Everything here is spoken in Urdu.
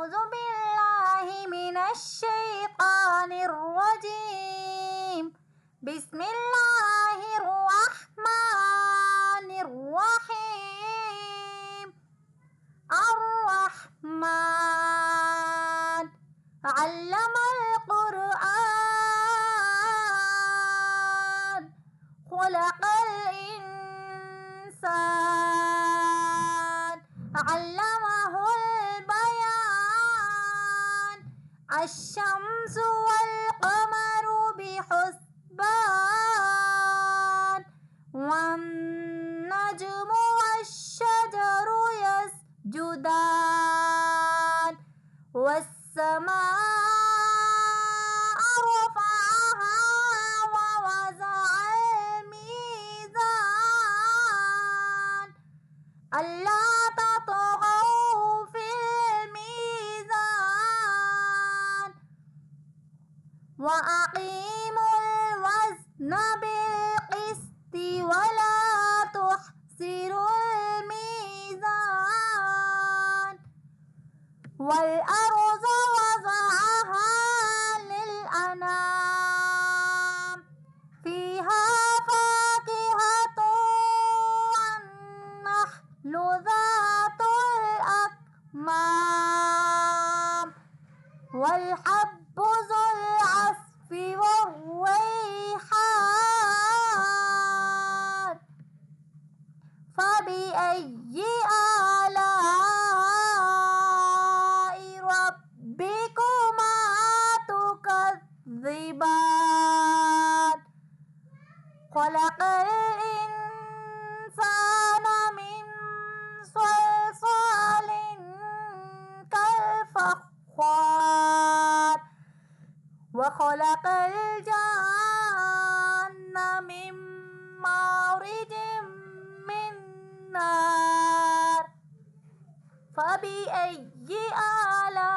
أعوذ بالله من الشيطان الرجيم. بسم الله الرحمن الرحيم. الرحمن علم القرآن خلق الإنسان علمه البيان. الشمس والقمر بحسبان والنجم والشجر يسجدان والسماء رفعها ووضع الميزان ألا تطغوا في الميزان وأقيموا الوزن بالقسط ولا تخسروا الميزان. والأرض وضعها للأنام فيها فاكهة والنخل ذات الأكمام والحب ذو العصف والريحان. فبأي آلاء ربكما تكذبان. خلق الإنسان من صلصال كالفخار وخلق الجن من مارج من نار. فبأي آلاء